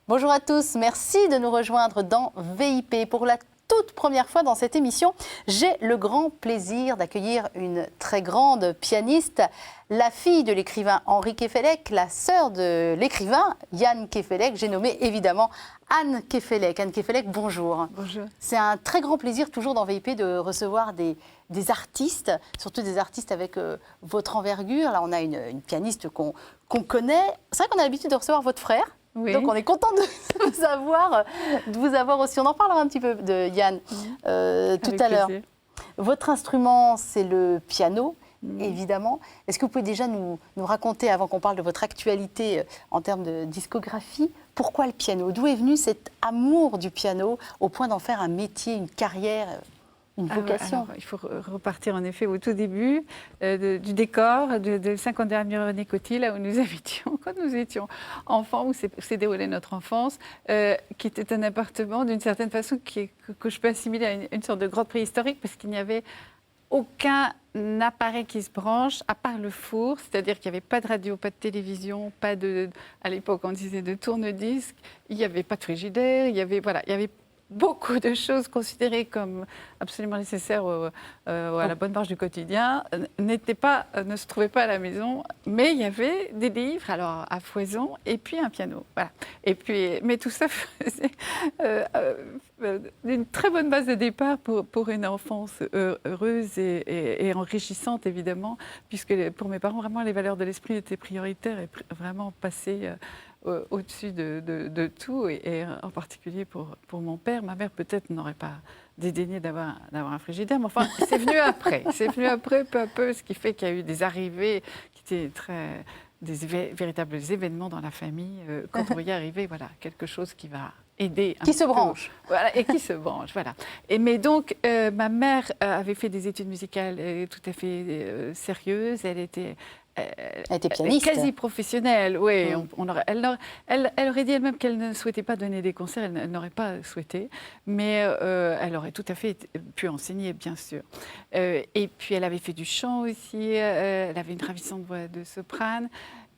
Bonjour à tous, merci de nous rejoindre dans VIP. Pour la toute première fois dans cette émission, j'ai le grand plaisir d'accueillir une très grande pianiste, la fille de l'écrivain Henri Queffélec, la sœur de l'écrivain Yann Queffélec. J'ai nommé évidemment Anne Queffélec. Anne Queffélec, bonjour. Bonjour. C'est un très grand plaisir toujours dans VIP de recevoir des artistes, surtout des artistes avec votre envergure. Là, on a une pianiste qu'on connaît. C'est vrai qu'on a l'habitude de recevoir votre frère. Oui. Donc on est content de vous avoir aussi. On en parlera un petit peu de Yann tout à l'heure. Votre instrument, c'est le piano, évidemment. Est-ce que vous pouvez déjà nous raconter, avant qu'on parle de votre actualité en termes de discographie, pourquoi le piano? D'où est venu cet amour du piano au point d'en faire un métier, une carrière, une vocation? Alors, il faut repartir en effet au tout début du décor de 50 dernières années Coty, là où nous habitions, quand nous étions enfants, où s'est déroulée notre enfance, qui était un appartement d'une certaine façon que je peux assimiler à une sorte de grotte préhistorique, parce qu'il n'y avait aucun appareil qui se branche, à part le four, c'est-à-dire qu'il n'y avait pas de radio, pas de télévision, pas de, à l'époque on disait de tourne-disque, il n'y avait pas de frigidaire, il y avait beaucoup de choses considérées comme absolument nécessaires à la bonne marche du quotidien ne se trouvaient pas à la maison, mais il y avait des livres, alors à foison, et puis un piano. Voilà. Mais tout ça faisait une très bonne base de départ pour une enfance heureuse et enrichissante, évidemment, puisque pour mes parents, vraiment, les valeurs de l'esprit étaient prioritaires et vraiment passées au-dessus de tout, et en particulier pour mon père. Ma mère, peut-être, n'aurait pas dédaigné d'avoir un frigidaire, mais enfin, c'est venu après. C'est venu après, peu à peu, ce qui fait qu'il y a eu des arrivées qui étaient véritables événements dans la famille. Quand on y est arrivé, voilà, quelque chose qui va aider un qui se peu. branche. Voilà, et qui se branche, voilà. Mais donc, ma mère avait fait des études musicales tout à fait sérieuses. Elle était pianiste. Quasi professionnelle, oui. Elle aurait dit elle-même qu'elle ne souhaitait pas donner des concerts, elle n'aurait pas souhaité, mais elle aurait tout à fait pu enseigner, bien sûr. Et puis elle avait fait du chant aussi, elle avait une ravissante voix de soprane.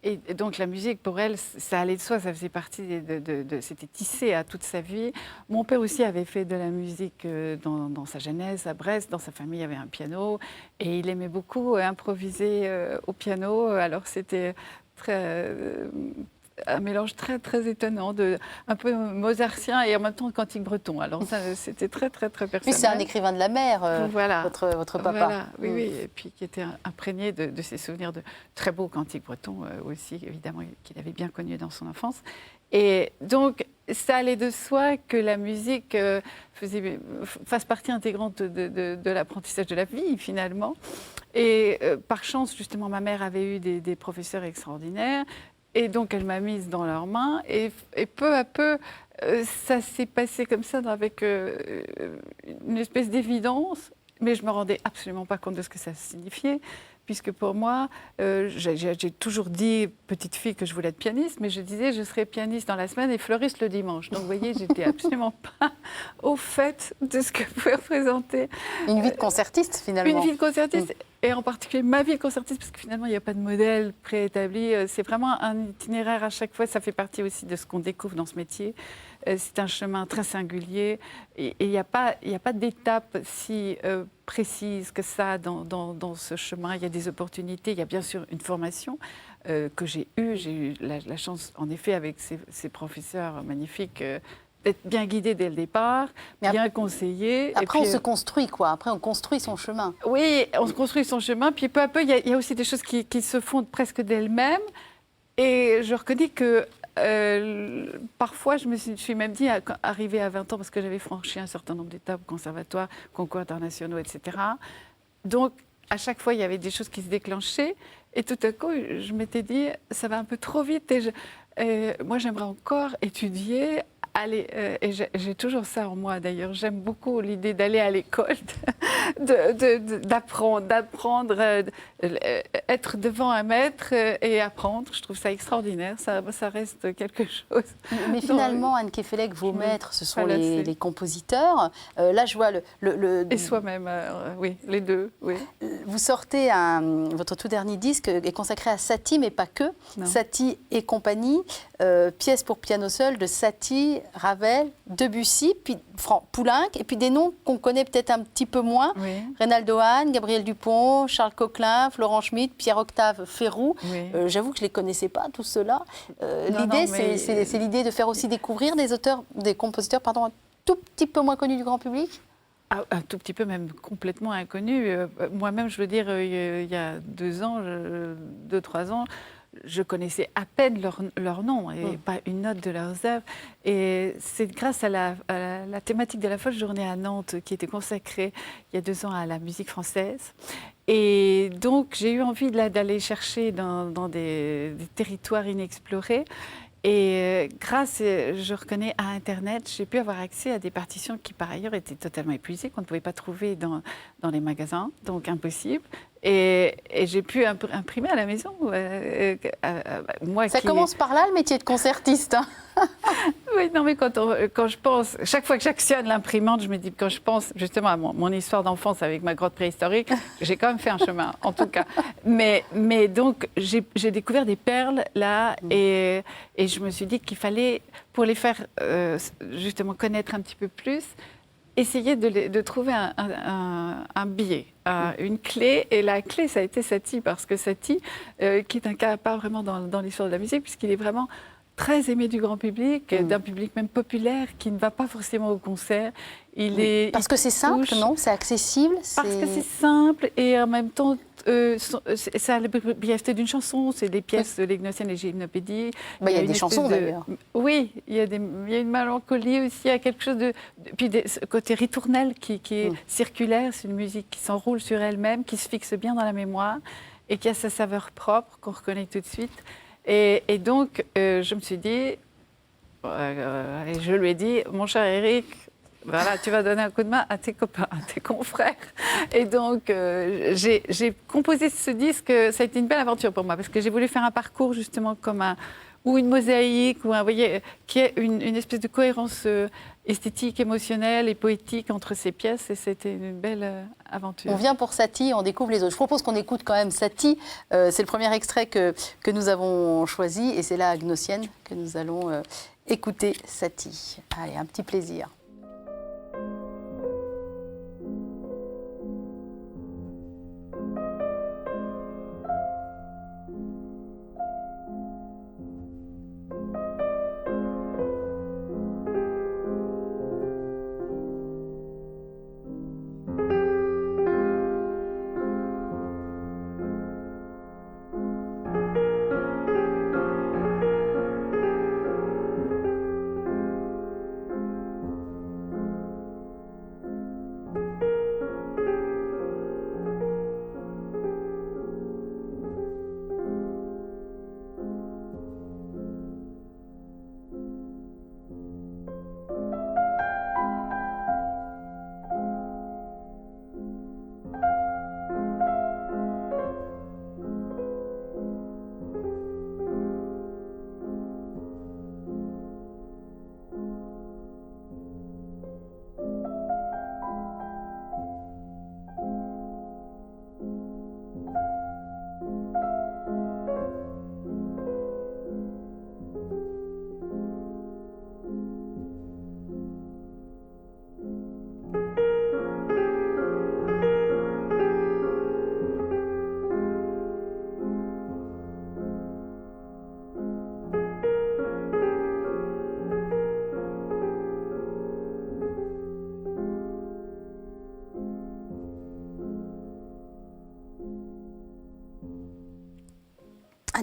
Et donc la musique, pour elle, ça allait de soi, ça faisait partie c'était tissé à toute sa vie. Mon père aussi avait fait de la musique dans sa jeunesse, à Brest. Dans sa famille, il y avait un piano. Et il aimait beaucoup improviser au piano. Alors c'était un mélange très, très étonnant, un peu mozartien et en même temps cantique breton. Alors ça, c'était très, très, très personnel. Puis c'est un écrivain de la mer, voilà. votre papa. Voilà, oui, et puis qui était imprégné de ses souvenirs de très beaux cantiques bretons aussi, évidemment, qu'il avait bien connus dans son enfance. Et donc, ça allait de soi que la musique fasse partie intégrante de l'apprentissage de la vie, finalement. Et par chance, justement, ma mère avait eu des professeurs extraordinaires. Et donc, elle m'a mise dans leurs mains. Et peu à peu, ça s'est passé comme ça, avec une espèce d'évidence. Mais je ne me rendais absolument pas compte de ce que ça signifiait. Puisque pour moi, j'ai toujours dit, petite fille, que je voulais être pianiste. Mais je disais, je serais pianiste dans la semaine et fleuriste le dimanche. Donc, vous voyez, je n'étais absolument pas au fait de ce que pouvait représenter. Une vie de concertiste, finalement. Une vie de concertiste. Et en particulier ma vie de concertiste, parce que finalement, il n'y a pas de modèle préétabli. C'est vraiment un itinéraire à chaque fois. Ça fait partie aussi de ce qu'on découvre dans ce métier. C'est un chemin très singulier. Et il n'y a pas d'étape si précise que ça dans ce chemin. Il y a des opportunités. Il y a bien sûr une formation que j'ai eue. J'ai eu la chance, en effet, avec ces professeurs magnifiques, d'être bien guidée dès le départ, bien conseillée. Après, et puis, on se construit, quoi. Après, on construit son chemin. Oui, on se construit son chemin. Puis peu à peu, il y a aussi des choses qui se font presque d'elles-mêmes. Et je reconnais que parfois, je me suis même dit, arrivée à 20 ans, parce que j'avais franchi un certain nombre d'étapes, conservatoire, concours internationaux, etc. Donc, à chaque fois, il y avait des choses qui se déclenchaient. Et tout à coup, je m'étais dit, ça va un peu trop vite. Et moi, j'aimerais encore étudier aller, et j'ai toujours ça en moi d'ailleurs, j'aime beaucoup l'idée d'aller à l'école, d'apprendre, être devant un maître et apprendre. Je trouve ça extraordinaire, ça reste quelque chose. Mais finalement, Anne Kefelec, vos maîtres, ce sont les compositeurs. Là, je vois Et soi-même, oui, les deux, oui. Vous sortez votre tout dernier disque est consacré à Satie, mais pas que. Non. Satie et compagnie, pièce pour piano seul de Satie, Ravel, Debussy, puis Poulenc, et puis des noms qu'on connaît peut-être un petit peu moins. Oui. Reynaldo Hahn, Gabriel Dupont, Charles Coquelin, Florent Schmitt, Pierre-Octave Ferroux. Oui. J'avoue que je ne les connaissais pas, tous ceux-là. L'idée, c'est l'idée de faire aussi découvrir des compositeurs un tout petit peu moins connus du grand public. Un tout petit peu, même complètement inconnu. Moi-même, je veux dire, il y a 2 ans, 2-3 ans, je connaissais à peine leur nom et pas une note de leurs œuvres. Et c'est grâce à la thématique de la folle journée à Nantes qui était consacrée il y a 2 ans à la musique française. Et donc, j'ai eu envie d'aller chercher dans des territoires inexplorés. Et grâce, je reconnais, à Internet, j'ai pu avoir accès à des partitions qui, par ailleurs, étaient totalement épuisées, qu'on ne pouvait pas trouver dans les magasins, donc impossible. Et j'ai pu imprimer à la maison. Ça commence par là, le métier de concertiste. Hein. Oui, non, mais quand je pense, chaque fois que j'actionne l'imprimante, je me dis, quand je pense justement à mon histoire d'enfance avec ma grotte préhistorique, j'ai quand même fait un chemin, en tout cas. Mais donc, j'ai découvert des perles là, et je me suis dit qu'il fallait, pour les faire justement connaître un petit peu plus, essayer de trouver un biais, une clé. Et la clé, ça a été Satie, parce que Satie, qui est un cas à part vraiment dans l'histoire de la musique, puisqu'il est vraiment très aimé du grand public, d'un public même populaire, qui ne va pas forcément au concert. Parce que c'est simple, non? C'est accessible? Parce que c'est simple, et en même temps, ça a la brièveté d'une chanson, c'est des pièces legnosiennes et gymnopédies. Il y a des chansons d'ailleurs. Oui, il y a une mélancolie aussi, il y a quelque chose puis ce côté ritournel qui est circulaire, c'est une musique qui s'enroule sur elle-même, qui se fixe bien dans la mémoire et qui a sa saveur propre qu'on reconnaît tout de suite. Et donc, je me suis dit, et je lui ai dit, mon cher Eric, voilà, tu vas donner un coup de main à tes copains, à tes confrères. Et donc, j'ai composé ce disque. Ça a été une belle aventure pour moi, parce que j'ai voulu faire un parcours justement comme ou une mosaïque, ou vous voyez, qui est une espèce de cohérence esthétique, émotionnelle et poétique entre ces pièces. Et c'était une belle aventure. On vient pour Satie, on découvre les autres. Je propose qu'on écoute quand même Satie. C'est le premier extrait que nous avons choisi, et c'est la Agnosienne que nous allons écouter Satie. Allez, un petit plaisir.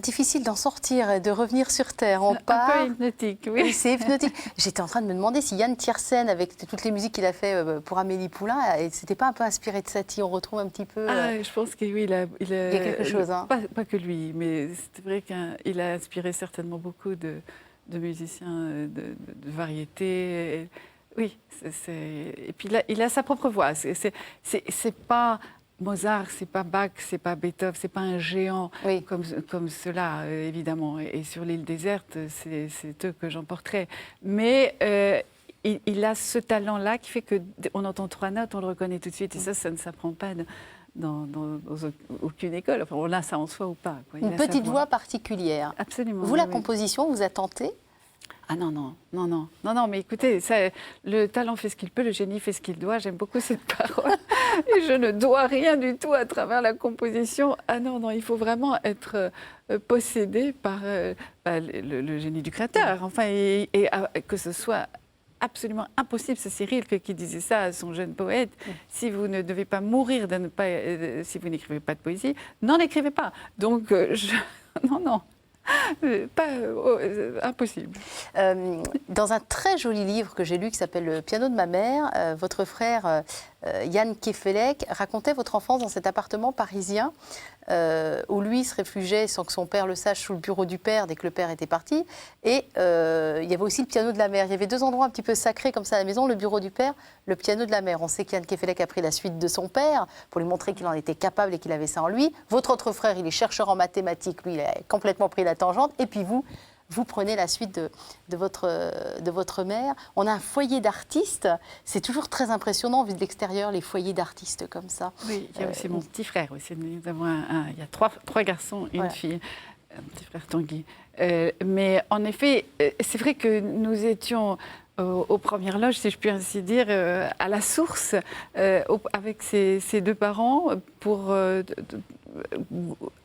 Difficile d'en sortir et de revenir sur Terre. On part. Un peu hypnotique, oui. C'est hypnotique. J'étais en train de me demander si Yann Tiersen, avec toutes les musiques qu'il a fait pour Amélie Poulain, c'était pas un peu inspiré de Satie. On retrouve un petit peu. Je pense que oui, il y a quelque chose. Hein. Pas que lui, mais c'est vrai qu'il a inspiré certainement beaucoup de de musiciens de variété. Oui, et puis là, il a sa propre voix. C'est pas Mozart, c'est pas Bach, c'est pas Beethoven, c'est pas un géant comme cela, évidemment. Et sur l'île déserte, c'est eux que j'emporterai. Mais il a ce talent-là qui fait qu'on entend 3 notes, on le reconnaît tout de suite. Et ça ne s'apprend pas dans aucune école. Enfin, on a ça en soi ou pas. Une petite voix particulière. Absolument. Vous, la composition, vous a tenté? Ah non, mais écoutez, le talent fait ce qu'il peut, le génie fait ce qu'il doit. J'aime beaucoup cette parole. Et je ne dois rien du tout à travers la composition. Ah non, il faut vraiment être possédé par le génie du créateur. Enfin, et que ce soit absolument impossible. C'est Cyril qui disait ça à son jeune poète. Si vous ne devez pas mourir de ne pas, si vous n'écrivez pas de poésie, n'en écrivez pas. Donc, non. Impossible. Dans un très joli livre que j'ai lu qui s'appelle Le piano de ma mère, votre frère Yann Kefelec racontait votre enfance dans cet appartement parisien où lui se réfugiait sans que son père le sache sous le bureau du père dès que le père était parti. Et il y avait aussi le piano de la mère. Il y avait 2 endroits un petit peu sacrés comme ça à la maison, le bureau du père, le piano de la mère. On sait qu'Yann Kefelec a pris la suite de son père pour lui montrer qu'il en était capable et qu'il avait ça en lui. Votre autre frère, il est chercheur en mathématiques, lui, il a complètement pris la tangente. Et puis vous prenez la suite de votre mère. On a un foyer d'artistes. C'est toujours très impressionnant, vu de l'extérieur, les foyers d'artistes comme ça. Oui, il y a aussi mon petit frère. Aussi. Nous avons il y a 3 garçons, une fille, un petit frère Tanguy. Mais en effet, c'est vrai que nous étions aux premières loges, si je puis ainsi dire, à la source, avec ses 2 parents, pour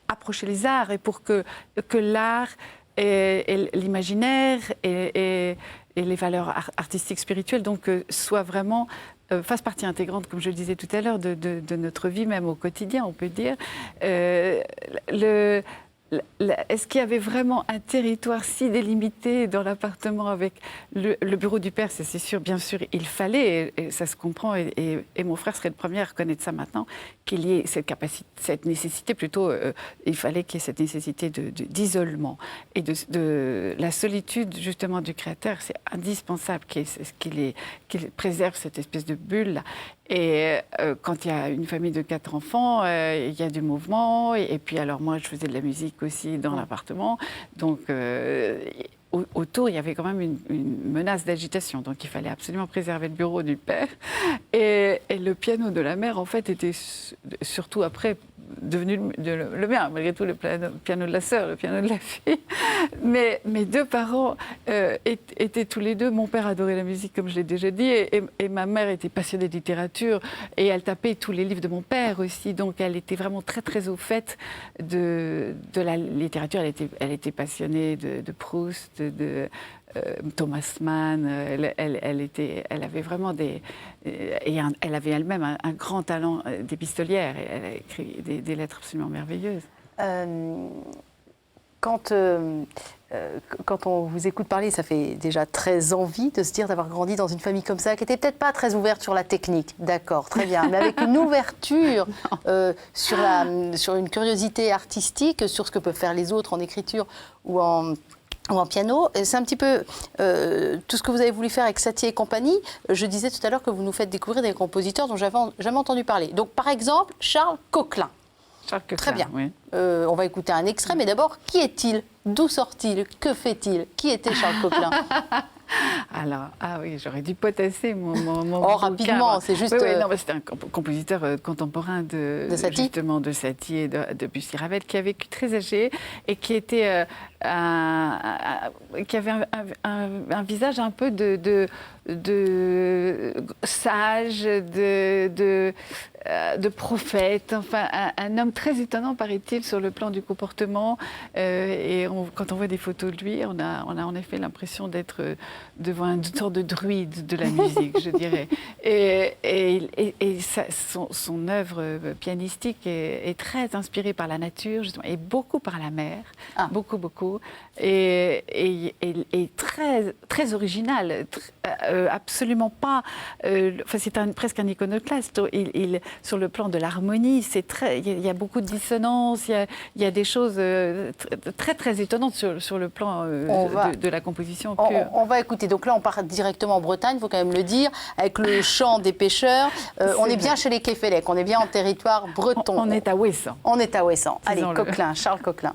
approcher les arts et pour que l'art et l'imaginaire et les valeurs artistiques, spirituelles, donc soient vraiment, fassent partie intégrante, comme je le disais tout à l'heure, de notre vie, même au quotidien, on peut dire. Est-ce qu'il y avait vraiment un territoire si délimité dans l'appartement avec le bureau du père? C'est sûr, bien sûr, il fallait, et ça se comprend, et mon frère serait le premier à reconnaître ça maintenant, qu'il y ait cette nécessité, plutôt, il fallait qu'il y ait cette nécessité d'isolement et de la solitude, justement, du créateur. C'est indispensable qu'il préserve cette espèce de bulle. Et quand il y a une famille de 4 enfants, il y a du mouvement. Et puis alors moi, je faisais de la musique aussi dans l'appartement. Donc autour, il y avait quand même une menace d'agitation. Donc il fallait absolument préserver le bureau du père. Et le piano de la mère, en fait, était surtout après devenu le mien, malgré tout, le piano de la sœur, le piano de la fille. Mais mes 2 parents étaient tous les 2. Mon père adorait la musique, comme je l'ai déjà dit, et ma mère était passionnée de littérature, et elle tapait tous les livres de mon père aussi. Donc elle était vraiment très, très au fait de la littérature. Elle était passionnée de Proust, de Thomas Mann. Elle avait vraiment elle avait elle-même un grand talent d'épistolière. Elle a écrit des lettres absolument merveilleuses. Quand on vous écoute parler, ça fait déjà très envie de se dire d'avoir grandi dans une famille comme ça, qui n'était peut-être pas très ouverte sur la technique, d'accord, très bien, mais avec une ouverture sur une curiosité artistique, sur ce que peuvent faire les autres en écriture ou en piano. C'est un petit peu tout ce que vous avez voulu faire avec Satie et compagnie. Je disais tout à l'heure que vous nous faites découvrir des compositeurs dont j'avais jamais entendu parler. Donc, par exemple, Charles Coquelin. Charles Coquelin, très bien. Oui. On va écouter un extrait, mais d'abord, qui est-il? D'où sort-il? Que fait-il? Qui était Charles Coquelin? Alors, oui, j'aurais dû potasser mon rapidement, c'est juste... Oui, non, c'était un compositeur contemporain de Satie, justement, de Satie et de Bussy Ravel, qui a vécu très âgé et qui était qui avait un visage un peu de sage, de prophète, enfin un homme très étonnant, paraît-il, sur le plan du comportement. Et quand on voit des photos de lui, on a en effet l'impression d'être devant une sorte de druide de la musique, je dirais. Et son œuvre pianistique est très inspirée par la nature, justement, et beaucoup par la mer, beaucoup. beau et très, très original, absolument pas. Enfin, c'est presque un iconoclaste. Sur le plan de l'harmonie, il y a beaucoup de dissonances, il y a des choses très, très étonnantes sur le plan de la composition pure. On va écouter. Donc là, on part directement en Bretagne, il faut quand même le dire, avec le chant des pêcheurs. On est bien chez les Kéfélec, on est bien en territoire breton. On est à Ouessant. On est à Ouessant. Allez, Coquelin, Charles Coquelin.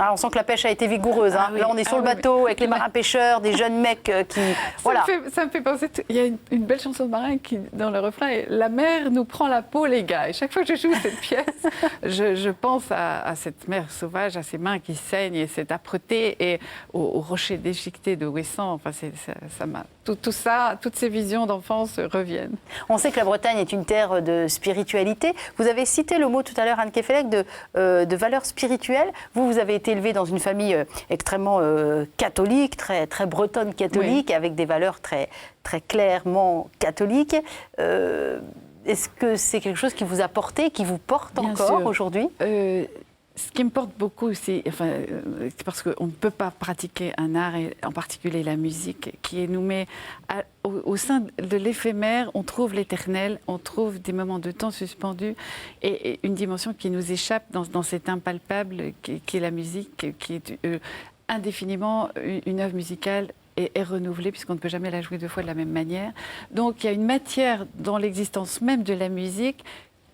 Ah, on sent que la pêche a été vigoureuse. Hein. Oui. Là, on est sur le bateau avec les marins pêcheurs, des jeunes mecs qui... Voilà. Ça me fait penser... Il y a une belle chanson de marin qui, dans le refrain, est « La mer nous prend la peau, les gars ». Et chaque fois que je joue cette pièce, je pense à cette mer sauvage, à ses mains qui saignent et cette âpreté et aux rochers déchiquetés de Ouessant. Enfin, tout ça, toutes ces visions d'enfance reviennent. On sait que la Bretagne est une terre de spiritualité. Vous avez cité le mot tout à l'heure, Anne Kéfélec, de valeurs spirituelles. Vous avez été élevée dans une famille extrêmement catholique, très, très bretonne catholique, oui, avec des valeurs très, très clairement catholiques. Est-ce que c'est quelque chose qui vous a porté, qui vous porte Bien encore aujourd'hui ? Ce qui me porte beaucoup, c'est parce qu'on ne peut pas pratiquer un art, et en particulier la musique, qui nous met au sein de l'éphémère, on trouve l'éternel, on trouve des moments de temps suspendus et une dimension qui nous échappe dans cet impalpable qui est la musique, qui est indéfiniment une œuvre musicale est renouvelée, puisqu'on ne peut jamais la jouer deux fois de la même manière. Donc il y a une matière dans l'existence même de la musique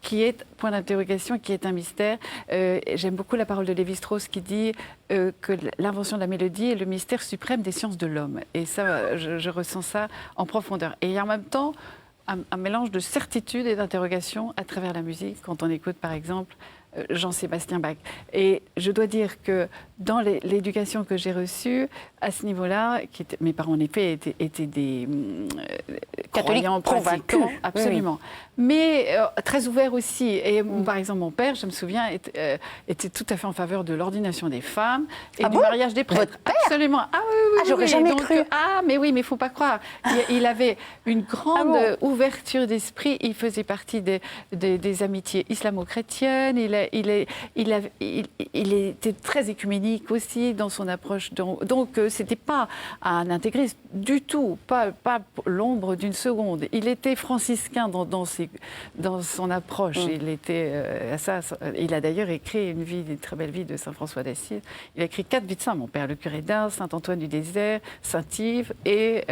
qui est, point d'interrogation, qui est un mystère. J'aime beaucoup la parole de Lévi-Strauss qui dit que l'invention de la mélodie est le mystère suprême des sciences de l'homme. Et ça, je ressens ça en profondeur. Et il y a en même temps un mélange de certitude et d'interrogation à travers la musique, quand on écoute, par exemple, Jean-Sébastien Bach. Et je dois dire que dans l'éducation que j'ai reçue, à ce niveau-là, mes parents, en effet, étaient des catholiques pratiquants, absolument. Oui. Mais très ouverts aussi. Et par exemple, mon père, je me souviens, était tout à fait en faveur de l'ordination des femmes et du mariage des prêtres. Votre père ? Absolument. Ah oui, j'aurais jamais cru. Ah, mais oui, mais il ne faut pas croire. Il avait une grande ouverture d'esprit. Il faisait partie des amitiés islamo-chrétiennes. Il était très écuménique aussi dans son approche. Donc, c'était pas un intégriste du tout, pas l'ombre d'une seconde. Il était franciscain dans son approche. Il a d'ailleurs écrit une très belle vie de Saint François d'Assise. Il a écrit 4 vies de saints, mon père, le curé d'Ars, Saint Antoine du Désert, Saint Yves et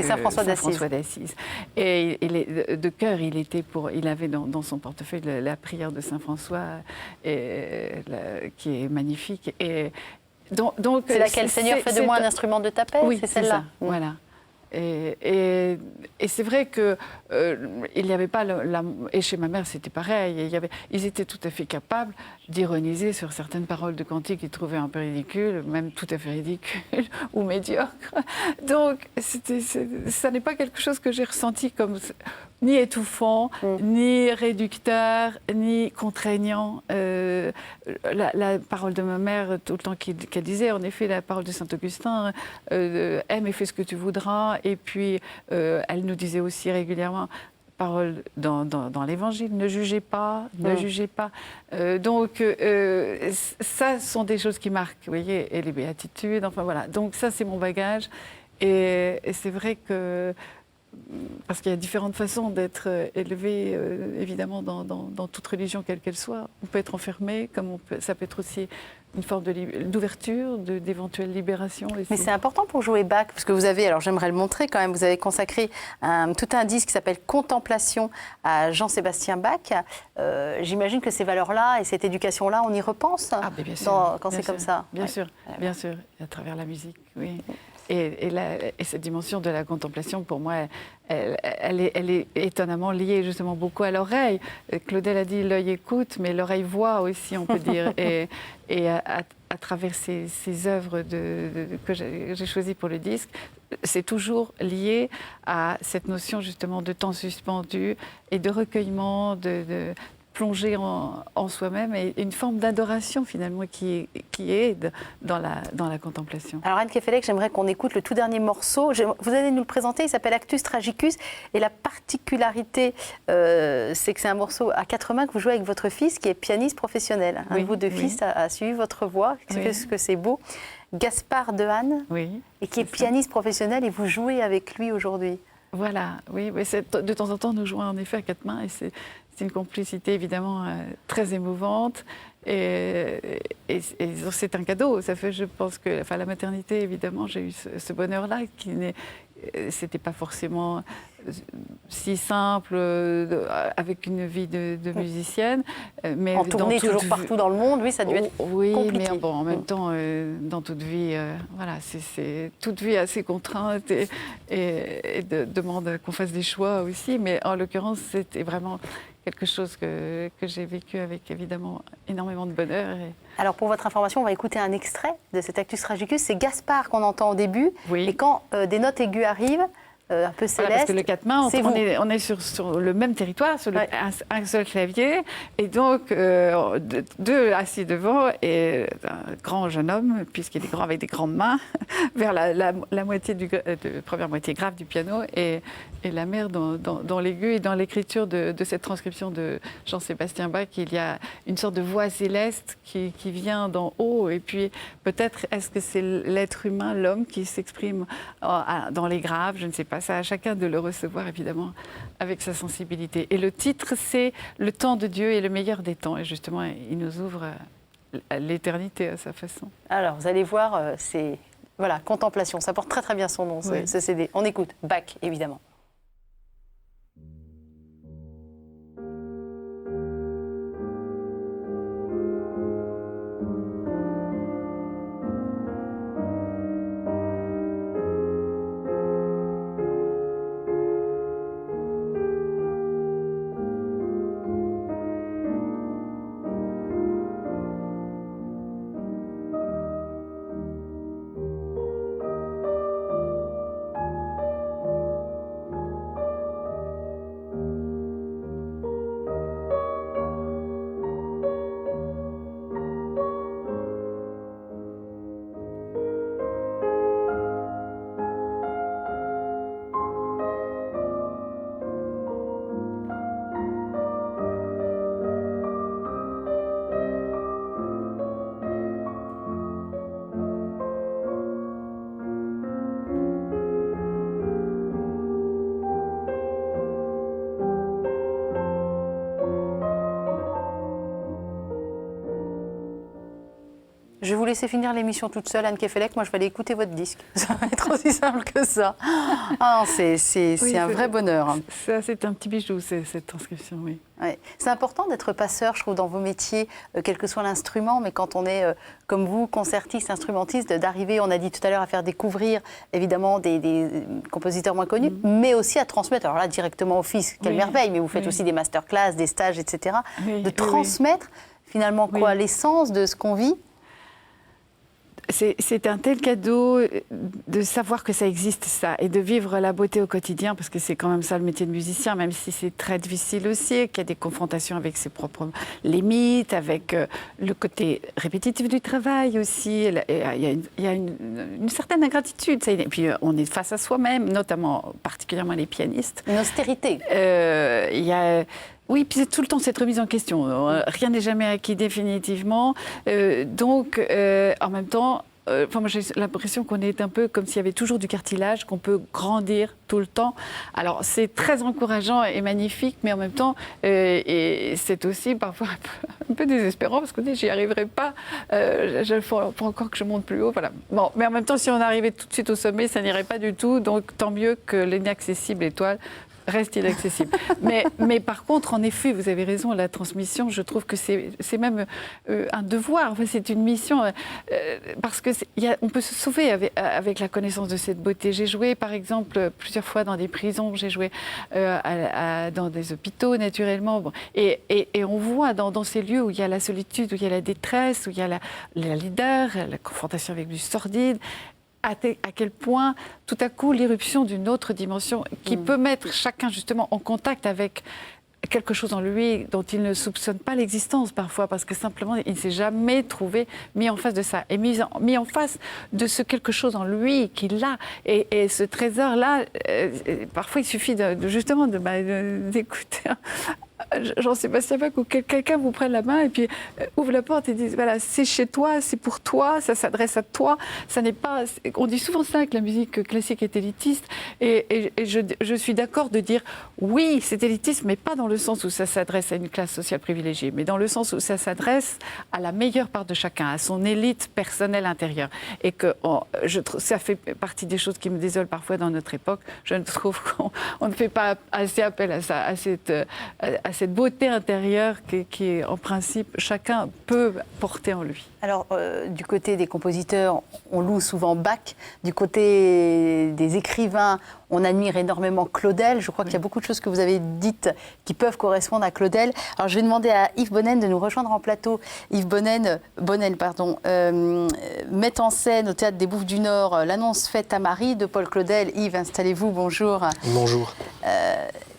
Saint François d'Assise. Et de cœur, il avait dans son portefeuille la prière de Saint François, qui est magnifique. Et donc, c'est laquelle, Seigneur, fais de moi un instrument de ta paix? Oui, c'est celle-là. Voilà. Et c'est vrai que il n'y avait pas et chez ma mère c'était pareil. Ils étaient tout à fait capables d'ironiser sur certaines paroles de cantiques qu'ils trouvaient un peu ridicules, même tout à fait ridicules ou médiocres. Donc ça n'est pas quelque chose que j'ai ressenti comme ni étouffant, ni réducteur, ni contraignant. La parole de ma mère, tout le temps qu'elle disait, en effet, la parole de Saint-Augustin, aime et fais ce que tu voudras. Et puis, elle nous disait aussi régulièrement, parole dans l'Évangile, ne jugez pas, ne jugez pas. Donc, ça sont des choses qui marquent, vous voyez, et les béatitudes, enfin voilà. Donc ça, c'est mon bagage. Et c'est vrai que parce qu'il y a différentes façons d'être élevé, évidemment, dans toute religion, quelle qu'elle soit. On peut être enfermé, comme ça peut être aussi une forme d'ouverture, d'éventuelle libération aussi. Mais c'est important pour jouer Bach, parce que vous avez, alors j'aimerais le montrer quand même, vous avez consacré tout un disque qui s'appelle Contemplation à Jean-Sébastien Bach. J'imagine que ces valeurs-là et cette éducation-là, on y repense bien sûr, quand c'est comme ça. Bien sûr, bien sûr, à travers la musique, oui. Et cette dimension de la contemplation, pour moi, elle est étonnamment liée justement beaucoup à l'oreille. Claudel a dit l'œil écoute, mais l'oreille voit aussi, on peut dire. Et à travers ces œuvres que j'ai choisies pour le disque, c'est toujours lié à cette notion justement de temps suspendu et de recueillement, de plonger en soi-même et une forme d'adoration finalement qui aide dans la contemplation. Alors Anne Kefelec, j'aimerais qu'on écoute le tout dernier morceau. Vous allez nous le présenter, il s'appelle Actus Tragicus et la particularité c'est que c'est un morceau à 4 mains que vous jouez avec votre fils qui est pianiste professionnel. Un de vos deux fils a suivi votre voix, ce que c'est beau. Gaspard Dehaene, et qui est pianiste professionnel et vous jouez avec lui aujourd'hui. Voilà, oui, de temps en temps nous jouons en effet à 4 mains et c'est une complicité évidemment très émouvante et c'est un cadeau. Ça fait, je pense que la maternité, évidemment, j'ai eu ce bonheur-là c'était pas forcément si simple avec une vie de musicienne. Mais en tournée toujours partout dans le monde, oui, ça a dû être compliqué. Mais bon, en même temps, dans toute vie, voilà, toute vie assez contrainte et demande qu'on fasse des choix aussi. Mais en l'occurrence, c'était vraiment quelque chose que j'ai vécu avec évidemment énormément de bonheur. Alors pour votre information, on va écouter un extrait de cet Actus Tragicus. C'est Gaspard qu'on entend au début. Et quand des notes aiguës arrivent, un peu céleste. Parce que le 4 mains, on est sur le même territoire, sur un seul clavier, et donc 2 assis devant et un grand jeune homme, puisqu'il est grand avec des grandes mains, vers la moitié première moitié grave du piano et la mère dans l'aigu et dans l'écriture de cette transcription de Jean-Sébastien Bach, il y a une sorte de voix céleste qui vient d'en haut, et puis peut-être est-ce que c'est l'être humain, l'homme, qui s'exprime dans les graves, je ne sais pas. Ça à chacun de le recevoir, évidemment, avec sa sensibilité. Et le titre, c'est « Le temps de Dieu est le meilleur des temps ». Et justement, il nous ouvre l'éternité à sa façon. Alors, vous allez voir, c'est... Voilà, Contemplation. Ça porte très très bien son nom, ce CD. On écoute Bach, évidemment. Je vais vous laisser finir l'émission toute seule, Anne Kefelec. Moi, je vais aller écouter votre disque. Ça va être aussi simple que ça. Ah, c'est un vrai bonheur. C'est un petit bijou, cette transcription, oui. Ouais. C'est important d'être passeur, je trouve, dans vos métiers, quel que soit l'instrument, mais quand on est, comme vous, concertiste, instrumentiste, d'arriver, on a dit tout à l'heure, à faire découvrir, évidemment, des compositeurs moins connus, mais aussi à transmettre, alors là, directement au fils, quelle merveille, mais vous faites aussi des masterclass, des stages, etc., de transmettre, finalement, quoi, l'essence de ce qu'on vit. C'est un tel cadeau de savoir que ça existe, ça, et de vivre la beauté au quotidien, parce que c'est quand même ça le métier de musicien, même si c'est très difficile aussi, qu'il y a des confrontations avec ses propres limites, avec le côté répétitif du travail aussi. Il y a une certaine ingratitude, ça, et puis on est face à soi-même, notamment, particulièrement les pianistes. Une austérité. Il y a... Oui, puis c'est tout le temps cette remise en question. Rien n'est jamais acquis définitivement. Donc, en même temps, moi, j'ai l'impression qu'on est un peu comme s'il y avait toujours du cartilage, qu'on peut grandir tout le temps. Alors, c'est très encourageant et magnifique, mais en même temps, et c'est aussi parfois un peu désespérant parce qu'on dit j'y arriverai pas, il faut encore que je monte plus haut. Voilà. Bon, mais en même temps, si on arrivait tout de suite au sommet, ça n'irait pas du tout. Donc tant mieux que l'inaccessible étoile reste inaccessible. mais par contre, en effet, vous avez raison, la transmission, je trouve que c'est même un devoir, enfin, c'est une mission, parce qu'on peut se sauver avec la connaissance de cette beauté. J'ai joué, par exemple, plusieurs fois dans des prisons, j'ai joué dans des hôpitaux, naturellement. Bon. Et on voit dans ces lieux où il y a la solitude, où il y a la détresse, où il y a la laideur, la confrontation avec du sordide, à quel point, tout à coup, l'irruption d'une autre dimension qui peut mettre chacun, justement, en contact avec quelque chose en lui dont il ne soupçonne pas l'existence, parfois, parce que simplement, il ne s'est jamais trouvé mis en face de ça, et mis en face de ce quelque chose en lui qu'il a. Et ce trésor-là, parfois, il suffit justement d'écouter Jean-Sébastien Bach, ou quelqu'un vous prenne la main et puis ouvre la porte et dit voilà, c'est chez toi, c'est pour toi, ça s'adresse à toi. Ça n'est pas. On dit souvent ça, que la musique classique est élitiste, et je suis d'accord de dire oui, c'est élitiste, mais pas dans le sens où ça s'adresse à une classe sociale privilégiée, mais dans le sens où ça s'adresse à la meilleure part de chacun, à son élite personnelle intérieure. Et que ça fait partie des choses qui me désolent parfois dans notre époque. Je trouve qu'on ne fait pas assez appel à ça, à cette beauté intérieure qui, en principe, chacun peut porter en lui. Alors, du côté des compositeurs, on loue souvent Bach. Du côté des écrivains, on admire énormément Claudel. Je crois qu'il y a beaucoup de choses que vous avez dites qui peuvent correspondre à Claudel. Alors, je vais demander à Yves Bonnen de nous rejoindre en plateau. Yves Bonnel, met en scène au Théâtre des Bouffes du Nord l'annonce faite à Marie de Paul Claudel. Yves, installez-vous, bonjour. Bonjour.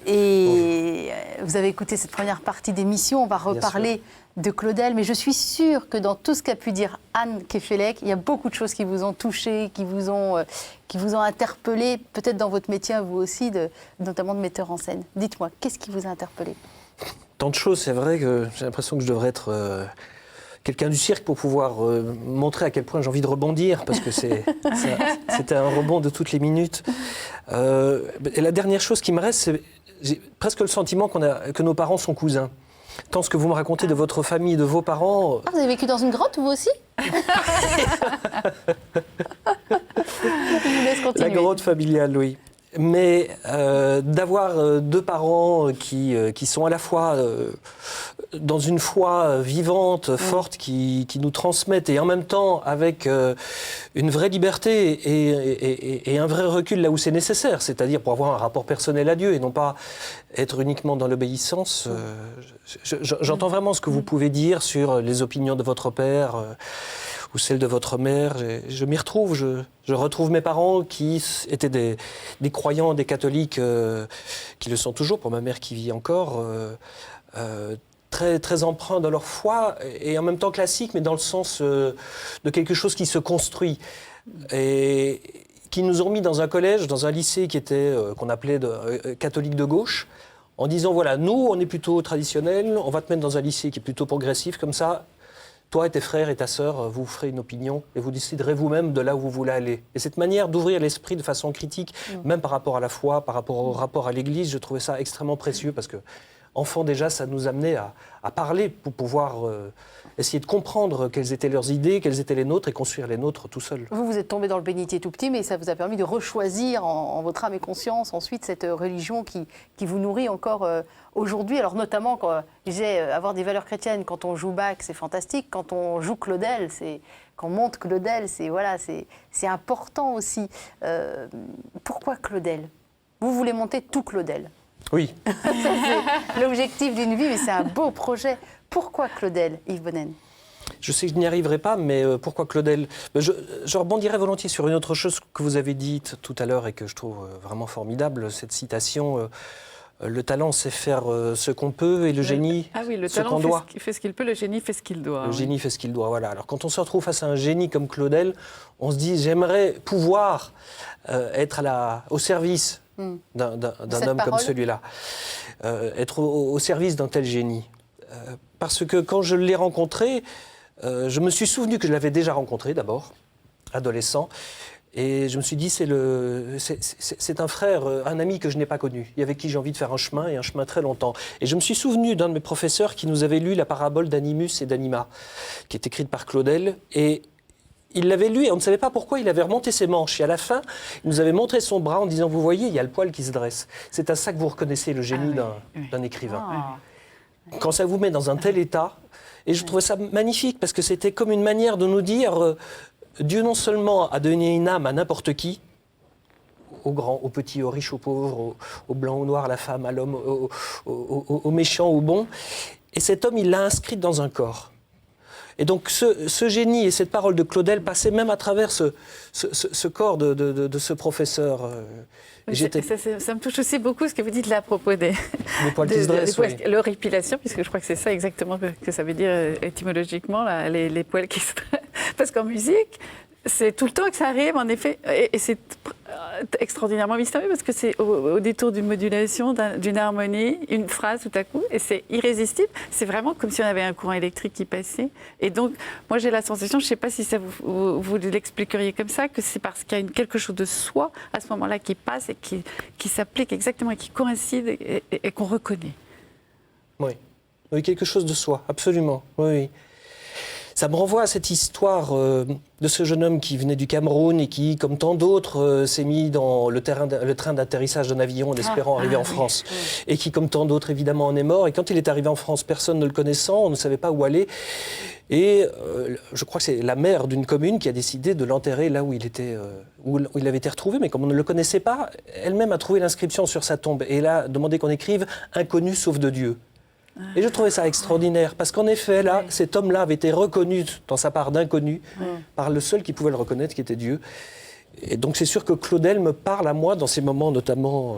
Et vous avez écouté cette première partie d'émission, on va reparler de Claudel, mais je suis sûre que dans tout ce qu'a pu dire Anne Kefelec, il y a beaucoup de choses qui vous ont touché, qui vous ont interpellé, peut-être dans votre métier à vous aussi, notamment de metteur en scène. Dites-moi, qu'est-ce qui vous a interpellé? Tant de choses, c'est vrai que j'ai l'impression que je devrais être quelqu'un du cirque pour pouvoir montrer à quel point j'ai envie de rebondir, parce que c'était un rebond de toutes les minutes. Et la dernière chose qui me reste, c'est j'ai presque le sentiment que nos parents sont cousins. Tant ce que vous me racontez de votre famille, de vos parents... Ah, vous avez vécu dans une grotte, vous aussi? Je vous laisse continuer. La grotte familiale, oui. Mais d'avoir deux parents qui sont à la fois dans une foi vivante, forte, qui nous transmettent, et en même temps avec une vraie liberté et un vrai recul là où c'est nécessaire, c'est-à-dire pour avoir un rapport personnel à Dieu et non pas être uniquement dans l'obéissance. J'entends vraiment ce que vous pouvez dire sur les opinions de votre père ou celles de votre mère. Je m'y retrouve, je retrouve mes parents qui étaient des croyants, des catholiques, qui le sont toujours, pour ma mère qui vit encore, très, très empreints dans leur foi, et en même temps classique, mais dans le sens de quelque chose qui se construit. Et qui nous ont mis dans un collège, dans un lycée qui était, qu'on appelait catholique de gauche, en disant, voilà, nous, on est plutôt traditionnels, on va te mettre dans un lycée qui est plutôt progressif, comme ça, toi et tes frères et ta sœur, vous ferez une opinion et vous déciderez vous-même de là où vous voulez aller. Et cette manière d'ouvrir l'esprit de façon critique, même par rapport à la foi, par rapport au rapport à l'Église, je trouvais ça extrêmement précieux, parce que, enfant déjà, ça nous amenait à parler pour pouvoir essayer de comprendre quelles étaient leurs idées, quelles étaient les nôtres, et construire les nôtres tout seul. Vous êtes tombé dans le bénitier tout petit, mais ça vous a permis de rechoisir en votre âme et conscience ensuite cette religion qui vous nourrit encore aujourd'hui. Alors notamment, quand je disais avoir des valeurs chrétiennes, quand on joue Bach, c'est fantastique. Quand on joue Claudel, quand on monte Claudel, c'est important aussi. Pourquoi Claudel? Vous voulez monter tout Claudel? Oui. C'est l'objectif d'une vie, mais c'est un beau projet. Pourquoi Claudel, Yves Bonnen? Je sais que je n'y arriverai pas, mais pourquoi Claudel? Je rebondirai volontiers sur une autre chose que vous avez dite tout à l'heure et que je trouve vraiment formidable, cette citation le talent, c'est faire ce qu'on peut, et le génie, ce qu'on doit. Fait ce qu'il peut, le génie fait ce qu'il doit. Le génie fait ce qu'il doit, voilà. Alors quand on se retrouve face à un génie comme Claudel, on se dit, j'aimerais pouvoir être au service d'un homme comme celui-là, être au service d'un tel génie. Parce que quand je l'ai rencontré, je me suis souvenu que je l'avais déjà rencontré d'abord, adolescent, Et je me suis dit, c'est un frère, un ami que je n'ai pas connu, et avec qui j'ai envie de faire un chemin, et un chemin très longtemps. Et je me suis souvenu d'un de mes professeurs qui nous avait lu la parabole d'Animus et d'Anima, qui est écrite par Claudel. Et il l'avait lu, et on ne savait pas pourquoi, il avait remonté ses manches. Et à la fin, il nous avait montré son bras en disant, vous voyez, il y a le poil qui se dresse. C'est à ça que vous reconnaissez le génie d'un écrivain. Quand ça vous met dans un tel état, et je trouvais ça magnifique, parce que c'était comme une manière de nous dire... Dieu non seulement a donné une âme à n'importe qui, aux grands, aux petits, aux riches, aux pauvres, aux blancs, aux noirs, à la femme, à l'homme, aux méchants, aux bons, et cet homme, il l'a inscrite dans un corps. Et donc ce génie et cette parole de Claudel passaient même à travers ce corps de ce professeur. Ça me touche aussi beaucoup ce que vous dites là à propos des poils qui se dressent. L'horripilation, puisque je crois que c'est ça exactement que ça veut dire étymologiquement, là, les poils qui se dressent. Parce qu'en musique, c'est tout le temps que ça arrive, en effet, et c'est extraordinairement mystérieux parce que c'est au détour d'une modulation, d'une harmonie, une phrase tout à coup, et c'est irrésistible. C'est vraiment comme si on avait un courant électrique qui passait. Et donc, moi j'ai la sensation, je ne sais pas si ça vous l'expliqueriez comme ça, que c'est parce qu'il y a quelque chose de soi à ce moment-là qui passe et qui s'applique exactement, et qui coïncide et qu'on reconnaît. Oui, quelque chose de soi, absolument. Oui. Ça me renvoie à cette histoire de ce jeune homme qui venait du Cameroun et qui, comme tant d'autres, s'est mis dans le train d'atterrissage d'un avion en espérant arriver en France. Oui. Et qui, comme tant d'autres, évidemment, en est mort. Et quand il est arrivé en France, personne ne le connaissant, on ne savait pas où aller. Et je crois que c'est la maire d'une commune qui a décidé de l'enterrer là où il était, où il avait été retrouvé. Mais comme on ne le connaissait pas, elle-même a trouvé l'inscription sur sa tombe. Et elle a demandé qu'on écrive « Inconnu sauf de Dieu ». Et je trouvais ça extraordinaire, parce qu'en effet, là, cet homme-là avait été reconnu dans sa part d'inconnu par le seul qui pouvait le reconnaître, qui était Dieu. Et donc c'est sûr que Claudel me parle à moi dans ces moments notamment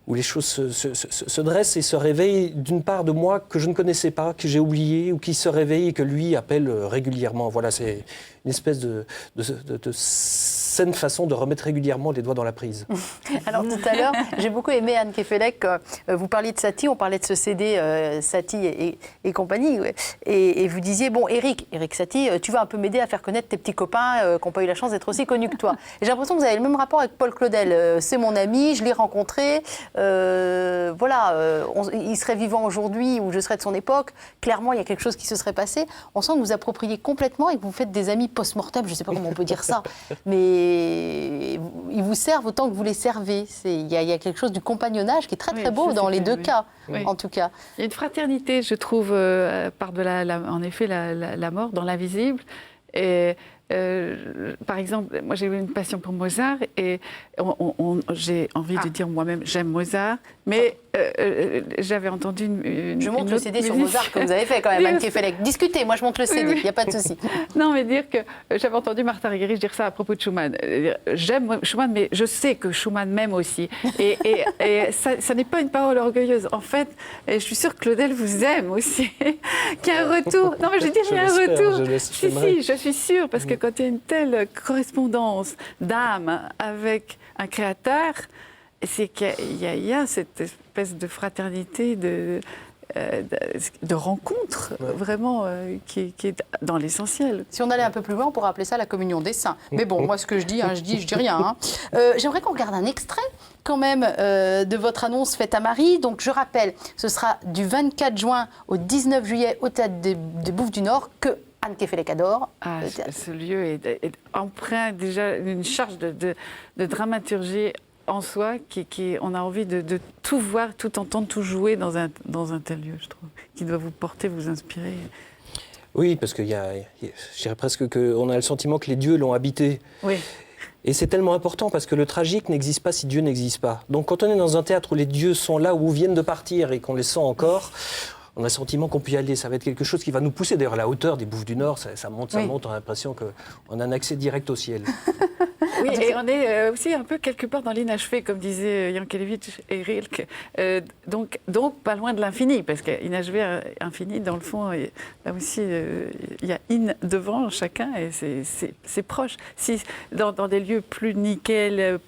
où les choses se dressent et se réveillent d'une part de moi que je ne connaissais pas, que j'ai oublié, ou qui se réveille et que lui appelle régulièrement. Voilà, c'est une espèce de saine façon de remettre régulièrement les doigts dans la prise. Alors tout à l'heure, j'ai beaucoup aimé Anne Kefelec, vous parliez de Satie, on parlait de ce CD Satie et compagnie, et vous disiez, bon Eric Satie, tu vas un peu m'aider à faire connaître tes petits copains qui n'ont pas eu la chance d'être aussi connus que toi. Et j'ai l'impression que vous avez le même rapport avec Paul Claudel, c'est mon ami, je l'ai rencontré, il serait vivant aujourd'hui ou je serais de son époque, clairement il y a quelque chose qui se serait passé, on sent que vous appropriez complètement et que vous faites des amis post-mortem, je ne sais pas comment on peut dire ça, mais ils vous servent autant que vous les servez. Il y a quelque chose du compagnonnage qui est très très beau dans les deux cas, en tout cas. Il y a une fraternité, je trouve, par-delà, en effet, la mort, dans l'invisible. Et par exemple, moi j'ai eu une passion pour Mozart et j'ai envie de dire moi-même j'aime Mozart, mais j'avais entendu je montre le CD sur Mozart que vous avez fait quand même, Anne Kefelec. Discutez, moi je montre le CD, il n'y a pas de souci. Non, mais dire que j'avais entendu Martha Argerich dire ça à propos de Schumann. J'aime Schumann, mais je sais que Schumann m'aime aussi. Et ça n'est pas une parole orgueilleuse. En fait, je suis sûre que Claudel vous aime aussi, qu'il y a un retour. Non, mais je dis qu'il y a un retour. Si, je suis sûre, parce que quand il y a une telle correspondance d'âme avec un créateur, c'est qu'il y a cette espèce de fraternité, de rencontre, vraiment, qui est dans l'essentiel. Si on allait un peu plus loin, on pourrait appeler ça la communion des saints. Mais bon, moi, ce que je dis rien. J'aimerais qu'on regarde un extrait, quand même, de votre annonce faite à Marie. Donc, je rappelle, ce sera du 24 juin au 19 juillet au Théâtre des Bouffes du Nord que Anne Kefelec adore. Ce lieu est empreint déjà d'une charge de dramaturgie en soi, on a envie de tout voir, tout entendre, tout jouer dans un tel lieu, je trouve, qui doit vous porter, vous inspirer. Oui, parce qu'il je dirais presque qu'on a le sentiment que les dieux l'ont habité. Oui. Et c'est tellement important parce que le tragique n'existe pas si Dieu n'existe pas. Donc quand on est dans un théâtre où les dieux sont là, où viennent de partir et qu'on les sent encore, on a le sentiment qu'on peut y aller. Ça va être quelque chose qui va nous pousser. D'ailleurs, à la hauteur des Bouffes du Nord, ça monte, on a l'impression qu'on a un accès direct au ciel. Oui, et on est aussi un peu quelque part dans l'inachevé, comme disait Yankelevitch et Rilke. Donc, pas loin de l'infini, parce qu'inachevé, infini, dans le fond, là aussi, il y a in devant chacun, et c'est proche. Si dans des lieux plus nickel,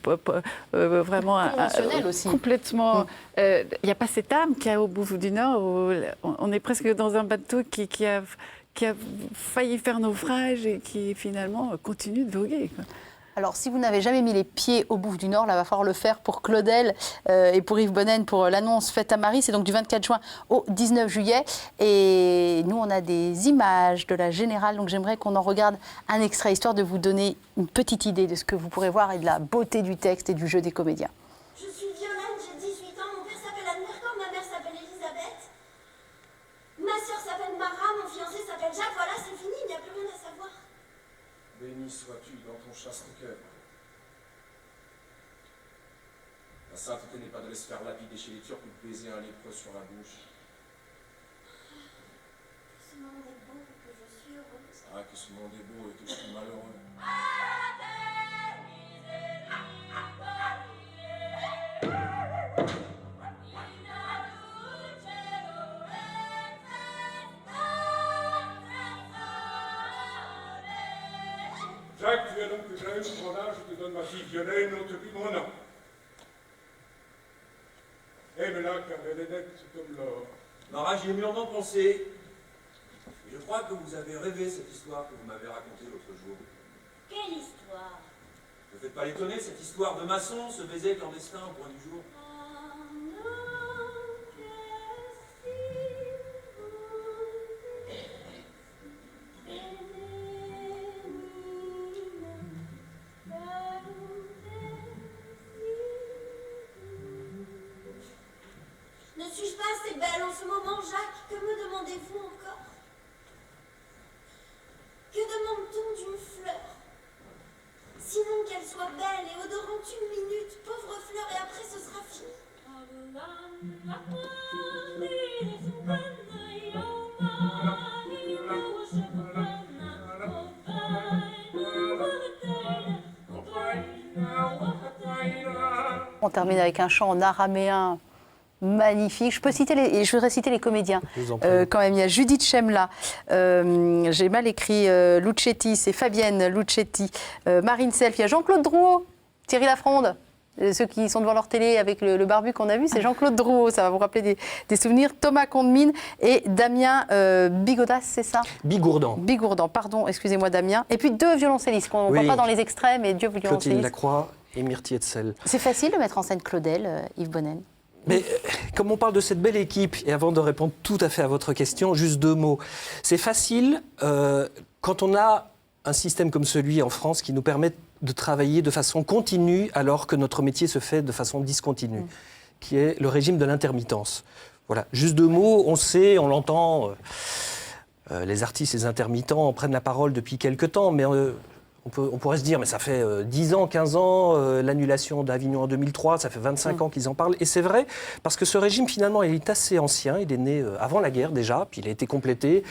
vraiment conventionnels aussi. Complètement, il n'y a pas cette âme qu'il y a au Bouffes du Nord, où on est presque dans un bateau qui a failli faire naufrage et qui finalement continue de voguer, quoi. Alors, si vous n'avez jamais mis les pieds au Bouffe du Nord, là, il va falloir le faire pour Claudel et pour Yves Bonnen pour l'annonce Fête à Marie. C'est donc du 24 juin au 19 juillet. Et nous, on a des images de la Générale. Donc, j'aimerais qu'on en regarde un extrait, histoire de vous donner une petite idée de ce que vous pourrez voir et de la beauté du texte et du jeu des comédiens. Je suis Violaine, j'ai 18 ans. Mon père s'appelle Anne-Mercant, ma mère s'appelle Elisabeth. Ma sœur s'appelle Mara, mon fiancé s'appelle Jacques. Voilà, c'est fini, il n'y a plus rien à savoir. Béni sois-tu dans ton chaste cœur. La sainteté n'est pas de laisser faire lapider chez les Turcs ou de baiser un lépreux sur la bouche. Que ce monde est beau, que je suis heureuse. Ah, que ce monde est beau et que je suis malheureux. Jacques, tu es donc déjà eu mon âge, je te donne ma fille Violaine, on te dit mon nom. Aime-la car elle est nette comme l'or. Mara, j'y ai mûrement pensé. Je crois que vous avez rêvé cette histoire que vous m'avez racontée l'autre jour. Quelle histoire? Ne faites pas l'étonner, cette histoire de maçon, ce baiser clandestin au point du jour. Ne suis-je pas assez belle en ce moment, Jacques? Que me demandez-vous encore? Que demande-t-on d'une fleur? Sinon qu'elle soit belle et odorante une minute, pauvre fleur, et après ce sera fini. On termine avec un chant en araméen magnifique. Je peux citer et je voudrais citer les comédiens. Quand même, il y a Judith Chemla, j'ai mal écrit, Lucetti, c'est Fabienne Lucetti, Marine Self, il y a Jean-Claude Drouot, Thierry Lafronde. Ceux qui sont devant leur télé avec le barbu qu'on a vu, c'est Jean-Claude Drouot, ça va vous rappeler des souvenirs. Thomas Condemine et Damien Bigourdan, c'est ça? Bigourdan. Bigourdan, pardon, excusez-moi Damien. Et puis deux violoncellistes qu'on ne voit pas dans les extraits, mais deux violoncellistes. Clotilde Lacroix et Myrtille Hetzel. C'est facile de mettre en scène Claudel, Yves Bonnen? Mais comme on parle de cette belle équipe, et avant de répondre tout à fait à votre question, juste deux mots. C'est facile quand on a un système comme celui en France qui nous permet de travailler de façon continue alors que notre métier se fait de façon discontinue, qui est le régime de l'intermittence. Voilà, juste deux mots, on sait, on l'entend, les artistes, les intermittents prennent la parole depuis quelque temps, mais on pourrait se dire, mais ça fait 10 ans, 15 ans, l'annulation d'Avignon en 2003, ça fait 25 ans qu'ils en parlent. Et c'est vrai, parce que ce régime, finalement, il est assez ancien. Il est né avant la guerre déjà, puis il a été complété,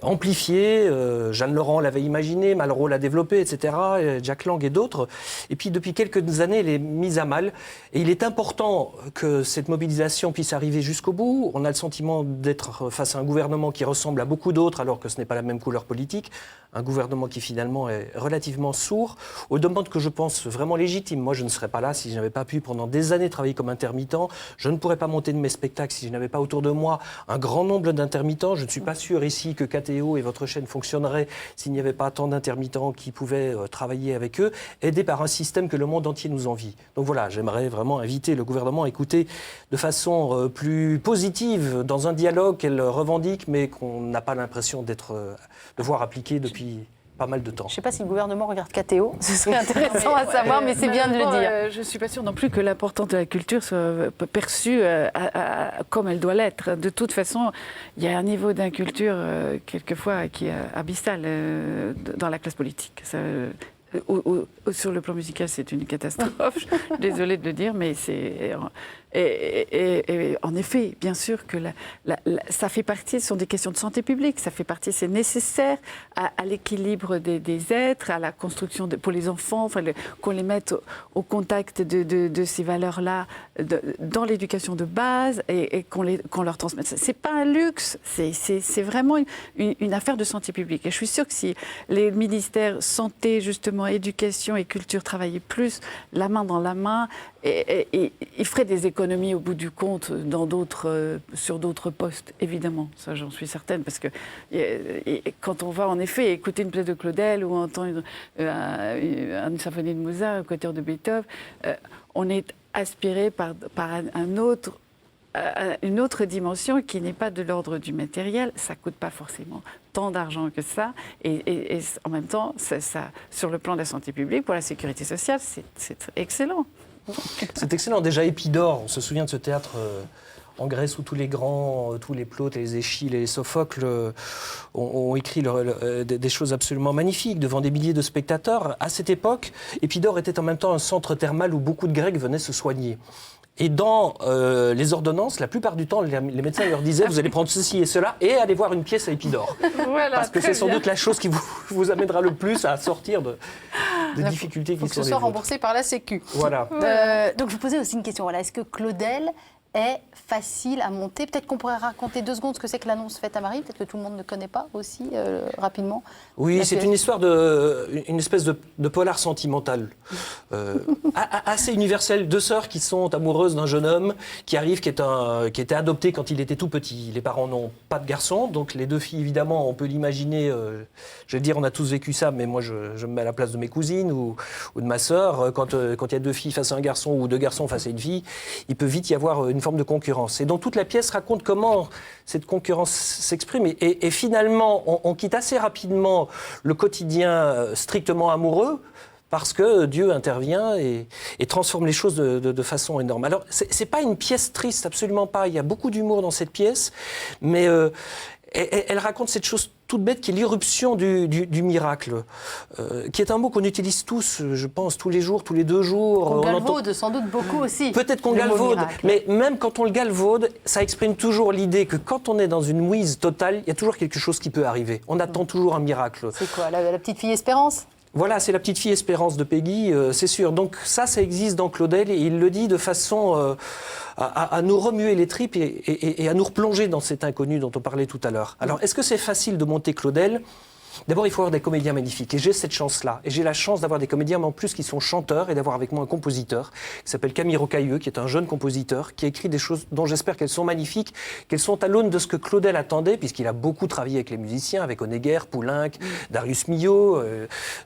amplifié. Jeanne Laurent l'avait imaginé, Malraux l'a développé, etc. Jack Lang et d'autres. Et puis, depuis quelques années, il est mis à mal. Et il est important que cette mobilisation puisse arriver jusqu'au bout. On a le sentiment d'être face à un gouvernement qui ressemble à beaucoup d'autres, alors que ce n'est pas la même couleur politique. Un gouvernement qui finalement est relativement sourd aux demandes que je pense vraiment légitimes. Moi, je ne serais pas là si je n'avais pas pu pendant des années travailler comme intermittent. Je ne pourrais pas monter de mes spectacles si je n'avais pas autour de moi un grand nombre d'intermittents. Je ne suis pas sûr ici que KTO et votre chaîne fonctionneraient s'il n'y avait pas tant d'intermittents qui pouvaient travailler avec eux, aidés par un système que le monde entier nous envie. Donc voilà, j'aimerais vraiment inviter le gouvernement à écouter de façon plus positive dans un dialogue qu'elle revendique, mais qu'on n'a pas l'impression de voir appliqué depuis pas mal de temps. Je ne sais pas si le gouvernement regarde KTO, ce serait intéressant à savoir, mais c'est bien de le dire. Je ne suis pas sûre non plus que l'importance de la culture soit perçue comme elle doit l'être. De toute façon, il y a un niveau d'inculture, quelquefois, qui est abyssal dans la classe politique. Ça, sur le plan musical, c'est une catastrophe. Je suis désolée de le dire, mais c'est... Et en effet, bien sûr que ça fait partie, ce sont des questions de santé publique, ça fait partie, c'est nécessaire à l'équilibre des êtres, à la construction pour les enfants, enfin, qu'on les mette au contact de ces valeurs-là dans l'éducation de base et qu'on leur transmette. C'est pas un luxe, c'est vraiment une affaire de santé publique. Et je suis sûre que si les ministères santé, justement, éducation et culture travaillaient plus la main dans la main, il ferait des économies au bout du compte sur d'autres postes, évidemment. Ça, j'en suis certaine, parce que quand on va en effet écouter une pièce de Claudel ou entendre une symphonie de Mozart, un quatuor de Beethoven, on est aspiré par une autre dimension qui n'est pas de l'ordre du matériel. Ça ne coûte pas forcément tant d'argent que ça. Et en même temps, ça, sur le plan de la santé publique, pour la sécurité sociale, c'est excellent. C'est excellent. Déjà, Épidore, on se souvient de ce théâtre en Grèce où tous les grands, tous les Plautes, les Éschyles et les Sophocles ont écrit des choses absolument magnifiques devant des milliers de spectateurs. À cette époque, Épidore était en même temps un centre thermal où beaucoup de Grecs venaient se soigner. Et dans les ordonnances, la plupart du temps, les médecins leur disaient « vous allez prendre ceci et cela et allez voir une pièce à Épidore ». Voilà, parce que c'est sans doute la chose qui vous amènera le plus à sortir des difficultés qui sont les vôtres. Il faut que ce soit remboursé par la Sécu. Voilà. Donc je vous posais aussi une question. Voilà, est-ce que Claudel est facile à monter? Peut-être qu'on pourrait raconter 2 secondes ce que c'est que l'annonce faite à Marie. Peut-être que tout le monde ne connaît pas aussi, rapidement. Oui, c'est une histoire une espèce de polar sentimental. Assez universel. 2 sœurs qui sont amoureuses d'un jeune homme qui arrive, qui était adopté quand il était tout petit. Les parents n'ont pas de garçon, donc les 2 filles, évidemment, on peut l'imaginer. Je veux dire, on a tous vécu ça, mais moi, je me mets à la place de mes cousines ou de ma sœur. Quand il y a 2 filles face à un garçon ou 2 garçons face à une fille, il peut vite y avoir une forme de concurrence. Et donc toute la pièce raconte comment cette concurrence s'exprime. Et finalement, on quitte assez rapidement le quotidien strictement amoureux parce que Dieu intervient et transforme les choses de façon énorme. Alors, c'est pas une pièce triste, absolument pas. Il y a beaucoup d'humour dans cette pièce, mais elle raconte cette chose toute bête qui est l'irruption du miracle, qui est un mot qu'on utilise tous, je pense, tous les jours, tous les 2 jours. On galvaude sans doute beaucoup aussi. Peut-être qu'on galvaude, mais même quand on le galvaude, ça exprime toujours l'idée que quand on est dans une mouise totale, il y a toujours quelque chose qui peut arriver. On attend toujours un miracle. C'est quoi, la petite fille Espérance ? Voilà, c'est la petite fille Espérance de Peggy, c'est sûr. Donc ça existe dans Claudel et il le dit de façon à nous remuer les tripes et à nous replonger dans cet inconnu dont on parlait tout à l'heure. Alors, est-ce que c'est facile de monter Claudel ? D'abord, il faut avoir des comédiens magnifiques. Et j'ai cette chance-là. Et j'ai la chance d'avoir des comédiens, mais en plus, qui sont chanteurs et d'avoir avec moi un compositeur qui s'appelle Camille Rocailleux, qui est un jeune compositeur, qui a écrit des choses dont j'espère qu'elles sont magnifiques, qu'elles sont à l'aune de ce que Claudel attendait, puisqu'il a beaucoup travaillé avec les musiciens, avec Honegger, Poulenc, Darius Milhaud,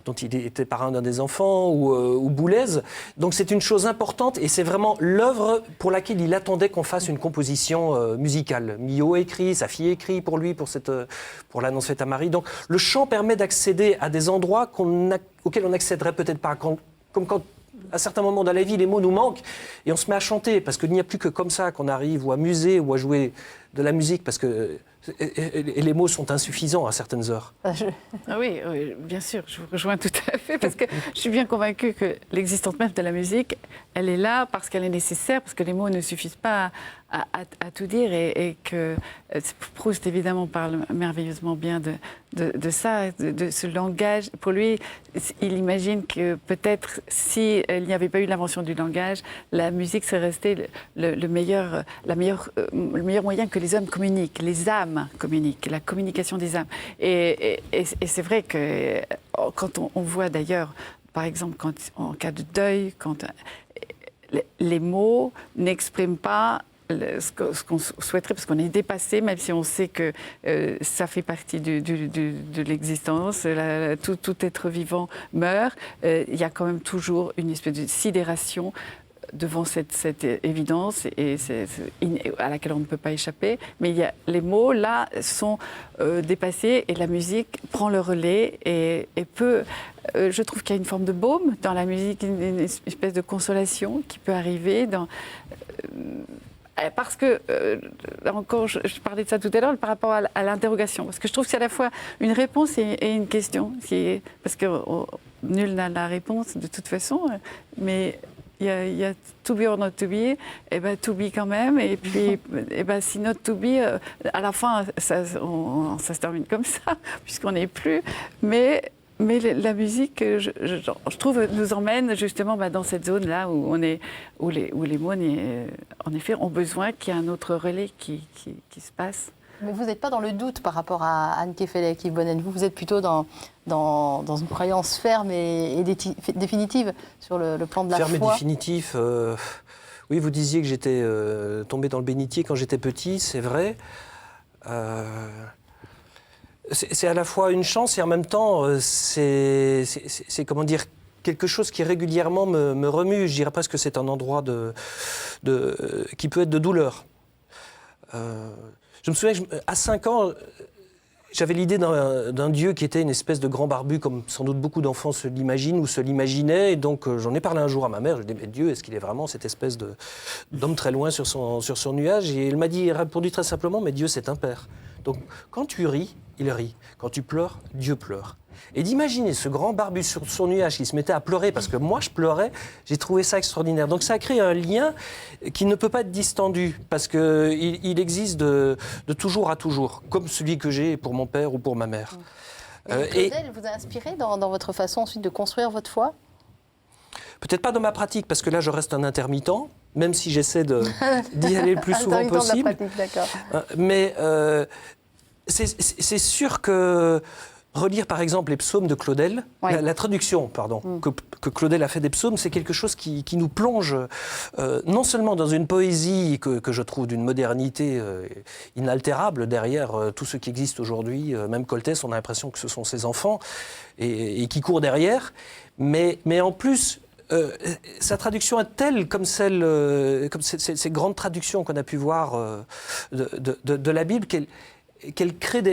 dont il était parrain d'un des enfants, ou Boulez. Donc c'est une chose importante et c'est vraiment l'œuvre pour laquelle il attendait qu'on fasse une composition musicale. Milhaud écrit, sa fille écrit pour lui, pour l'annonce faite à Marie. Donc le chant permet d'accéder à des endroits auxquels on n'accéderait peut-être pas. Comme quand, à certains moments dans la vie, les mots nous manquent et on se met à chanter, parce qu'il n'y a plus que comme ça qu'on arrive ou à muser ou à jouer de la musique, parce que les mots sont insuffisants à certaines heures. Oui, bien sûr, je vous rejoins tout à fait, parce que je suis bien convaincue que l'existence même de la musique, elle est là parce qu'elle est nécessaire, parce que les mots ne suffisent pas à tout dire, et que Proust, évidemment, parle merveilleusement bien de ça, de ce langage. Pour lui, il imagine que peut-être s'il n'y avait pas eu l'invention du langage, la musique serait restée le meilleur moyen que les hommes communiquent, les âmes communiquent, la communication des âmes. Et c'est vrai que quand on voit d'ailleurs, par exemple, en cas de deuil, quand les mots n'expriment pas ce qu'on souhaiterait, parce qu'on est dépassé, même si on sait que ça fait partie de l'existence, tout être vivant meurt, il y a quand même toujours une espèce de sidération devant cette évidence à laquelle on ne peut pas échapper. Mais les mots, là, sont dépassés et la musique prend le relais et peut... je trouve qu'il y a une forme de baume dans la musique, une espèce de consolation qui peut arriver parce que, encore, je parlais de ça tout à l'heure, par rapport à l'interrogation. Parce que je trouve que c'est à la fois une réponse et une question. Parce que nul n'a la réponse de toute façon, mais il y a to be or not to be, et ben to be quand même. Et puis, et ben, si not to be, à la fin, ça se termine comme ça, puisqu'on n'est plus. Mais la musique, je trouve, nous emmène justement dans cette zone-là où les mots, en effet, ont besoin qu'il y ait un autre relais qui se passe. Mais vous n'êtes pas dans le doute par rapport à Anne Kefelec, Yves Bonnel. Vous êtes plutôt dans une croyance ferme et définitive sur le plan de la foi. Ferme et définitif. Oui, vous disiez que j'étais tombé dans le bénitier quand j'étais petit, c'est vrai. C'est à la fois une chance et en même temps, c'est comment dire, quelque chose qui régulièrement me remue. Je dirais presque que c'est un endroit qui peut être de douleur. Je me souviens qu'à 5 ans, j'avais l'idée d'un Dieu qui était une espèce de grand barbu, comme sans doute beaucoup d'enfants se l'imaginent ou se l'imaginaient. Et donc, j'en ai parlé un jour à ma mère. Je lui ai dit, mais Dieu, est-ce qu'il est vraiment cette espèce d'homme très loin sur son nuage? Et elle m'a répondu très simplement, mais Dieu, c'est un père. Donc, quand tu ris, il rit. Quand tu pleures, Dieu pleure. Et d'imaginer ce grand barbu sur son nuage qui se mettait à pleurer parce que moi je pleurais, j'ai trouvé ça extraordinaire. Donc ça a créé un lien qui ne peut pas être distendu parce qu'il existe de toujours à toujours, comme celui que j'ai pour mon père ou pour ma mère. Claudel vous a inspiré dans votre façon ensuite de construire votre foi? Peut-être pas dans ma pratique, parce que là je reste un intermittent, même si j'essaie d'y aller le plus souvent possible. Intermittent de la pratique, d'accord. Mais c'est sûr que relire par exemple les psaumes de Claudel, oui. la traduction que Claudel a fait des psaumes, c'est quelque chose qui nous plonge non seulement dans une poésie que je trouve d'une modernité inaltérable derrière tout ce qui existe aujourd'hui, même Coltès, on a l'impression que ce sont ses enfants et qui courent derrière, mais en plus sa traduction est telle comme ces grandes traductions qu'on a pu voir de la Bible qu'elle crée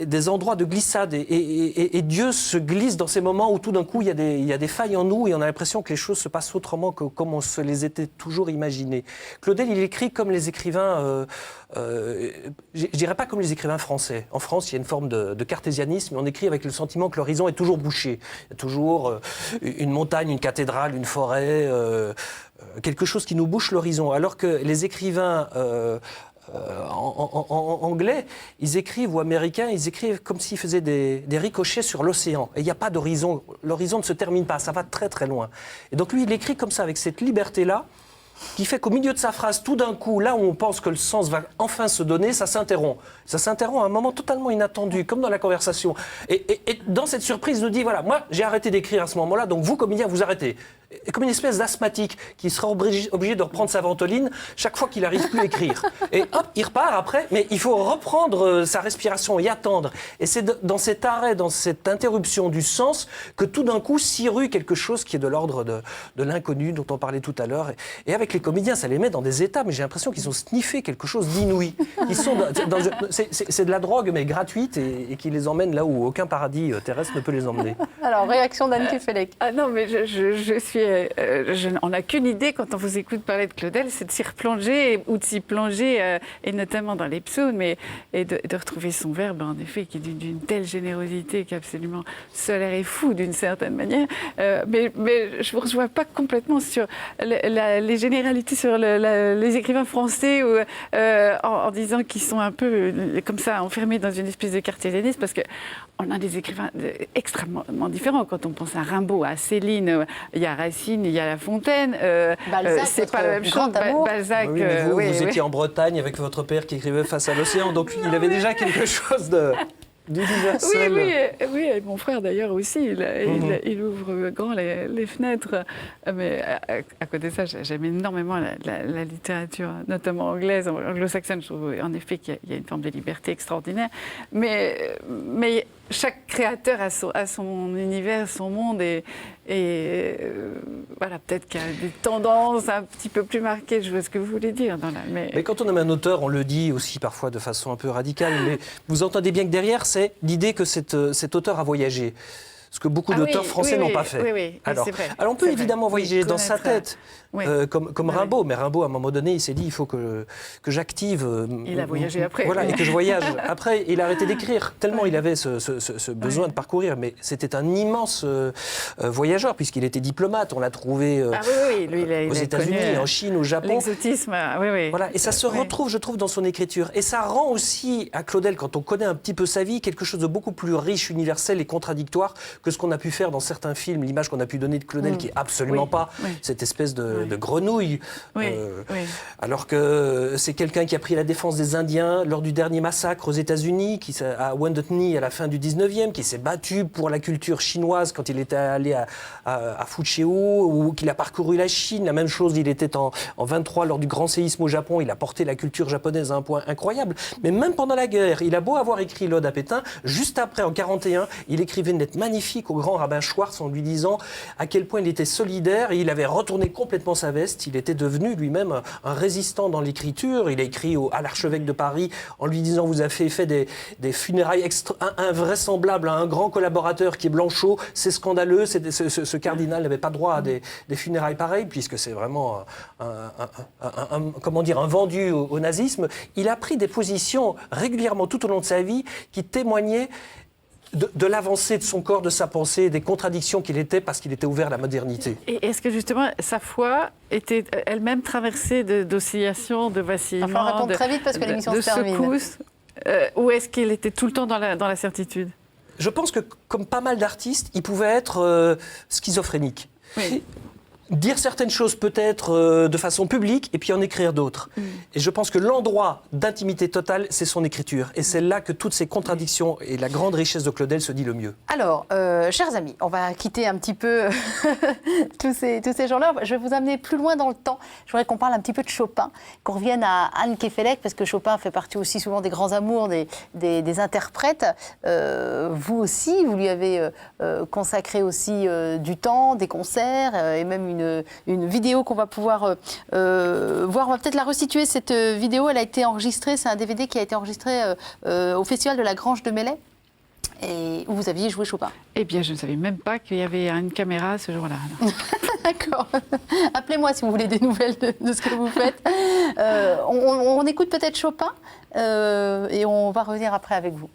des endroits de glissade et Dieu se glisse dans ces moments où tout d'un coup il y a des failles en nous et on a l'impression que les choses se passent autrement que comme on se les était toujours imaginées. Claudel, il écrit comme les écrivains, je dirais pas comme les écrivains français. En France, il y a une forme de cartésianisme, on écrit avec le sentiment que l'horizon est toujours bouché. Il y a toujours une montagne, une cathédrale, une forêt, quelque chose qui nous bouche l'horizon. Alors que les écrivains en anglais, ils écrivent, ou américains, ils écrivent comme s'ils faisaient des ricochets sur l'océan. Et il n'y a pas d'horizon. L'horizon ne se termine pas, ça va très très loin. Et donc lui, il écrit comme ça, avec cette liberté-là, qui fait qu'au milieu de sa phrase, tout d'un coup, là où on pense que le sens va enfin se donner, ça s'interrompt. Ça s'interrompt à un moment totalement inattendu, comme dans la conversation. Et dans cette surprise, il nous dit, voilà, moi, j'ai arrêté d'écrire à ce moment-là, donc vous, comédien, vous arrêtez. Et comme une espèce d'asthmatique qui sera obligé de reprendre sa ventoline chaque fois qu'il n'arrive plus à écrire. Et hop, il repart après, mais il faut reprendre sa respiration et attendre. Et c'est dans cet arrêt, dans cette interruption du sens, que tout d'un coup s'irrue quelque chose qui est de l'ordre de l'inconnu dont on parlait tout à l'heure. Et avec les comédiens, ça les met dans des états, mais j'ai l'impression qu'ils ont sniffé quelque chose d'inouï. C'est de la drogue, mais gratuite, et qui les emmène là où aucun paradis terrestre ne peut les emmener. Alors, réaction d'Anne Kefelec. Ah non, mais je suis... on n'a qu'une idée quand on vous écoute parler de Claudel, c'est de s'y replonger ou de s'y plonger, et notamment dans les psaumes, et de retrouver son verbe, en effet, qui est d'une telle générosité, qui est absolument solaire et fou, d'une certaine manière. Mais je ne vous rejoins pas complètement sur les généralités sur les écrivains français, en disant qu'ils sont un peu comme ça, enfermés dans une espèce de cartésianisme, parce qu'on a des écrivains extrêmement différents. Quand on pense à Rimbaud, à Céline, il y a Racine, il y a La Fontaine. Balzac, c'est pas la même chose. Balzac. Oui, mais vous étiez en Bretagne avec votre père qui écrivait Face à l'océan, donc il avait déjà quelque chose d'universel. Oui, et mon frère d'ailleurs aussi, il ouvre grand les fenêtres. Mais à côté de ça, j'aime énormément la littérature, notamment anglaise, anglo-saxonne. Je trouve en effet qu'il y a une forme de liberté extraordinaire. Mais chaque créateur a son univers, son monde, et voilà, peut-être qu'il y a des tendances un petit peu plus marquées, je vois ce que vous voulez dire. Mais quand on aime un auteur, on le dit aussi parfois de façon un peu radicale, mais vous entendez bien que derrière, c'est l'idée que cet auteur a voyagé. Ce que beaucoup d'auteurs français n'ont pas fait. Oui, alors, c'est vrai. Alors on peut évidemment voyager dans sa tête, comme Rimbaud, mais Rimbaud, à un moment donné, il s'est dit, il faut que j'active... il a voyagé après. Voilà, et que je voyage. Après, il a arrêté d'écrire, tellement il avait ce besoin de parcourir. Mais c'était un immense voyageur, puisqu'il était diplomate. On l'a trouvé aux États-Unis, en Chine, au Japon. L'exotisme, oui. Voilà, et ça se retrouve, je trouve, dans son écriture. Et ça rend aussi à Claudel, quand on connaît un petit peu sa vie, quelque chose de beaucoup plus riche, universel et contradictoire que ce qu'on a pu faire dans certains films, l'image qu'on a pu donner de Claudel, qui est absolument pas cette espèce de grenouille. Alors que c'est quelqu'un qui a pris la défense des Indiens lors du dernier massacre aux États-Unis, à Wounded Knee à la fin du 19e, qui s'est battu pour la culture chinoise quand il était allé à Fushio, ou qu'il a parcouru la Chine. La même chose, il était en 23 lors du grand séisme au Japon, il a porté la culture japonaise à un point incroyable. Mais même pendant la guerre, il a beau avoir écrit l'Ode à Pétain, juste après, en 41, il écrivait une lettre magnifique au grand rabbin Schwartz en lui disant à quel point il était solidaire, et il avait retourné complètement sa veste, il était devenu lui-même un résistant dans l'écriture. Il a écrit à l'archevêque de Paris en lui disant: vous avez fait des funérailles invraisemblables à un grand collaborateur qui est Blanchot, c'est scandaleux, ce cardinal n'avait pas droit à des funérailles pareilles, puisque c'est vraiment un vendu au nazisme. Il a pris des positions régulièrement tout au long de sa vie qui témoignaient de l'avancée de son corps, de sa pensée, des contradictions qu'il était, parce qu'il était ouvert à la modernité. Et est-ce que justement sa foi était elle-même traversée d'oscillations, de vacillements, il faut répondre très vite parce que l'émission se termine. Secousses, ou est-ce qu'il était tout le temps dans la certitude? Je pense que, comme pas mal d'artistes, il pouvait être schizophrénique. Oui. Dire certaines choses peut-être de façon publique et puis en écrire d'autres. Et je pense que l'endroit d'intimité totale, c'est son écriture. Et c'est là que toutes ces contradictions et la grande richesse de Claudel se dit le mieux. Alors, chers amis, on va quitter un petit peu tous ces gens-là. Je vais vous amener plus loin dans le temps. Je voudrais qu'on parle un petit peu de Chopin, qu'on revienne à Anne Kefelec, parce que Chopin fait partie aussi souvent des grands amours des interprètes. Vous aussi, vous lui avez consacré aussi du temps, des concerts et même une vidéo qu'on va pouvoir voir. On va peut-être la resituer, cette vidéo. Elle a été enregistrée, c'est un DVD qui a été enregistré au Festival de la Grange de Melay, et où vous aviez joué Chopin. Eh bien, je ne savais même pas qu'il y avait une caméra ce jour-là. D'accord. Appelez-moi si vous voulez des nouvelles de ce que vous faites. On écoute peut-être Chopin et on va revenir après avec vous.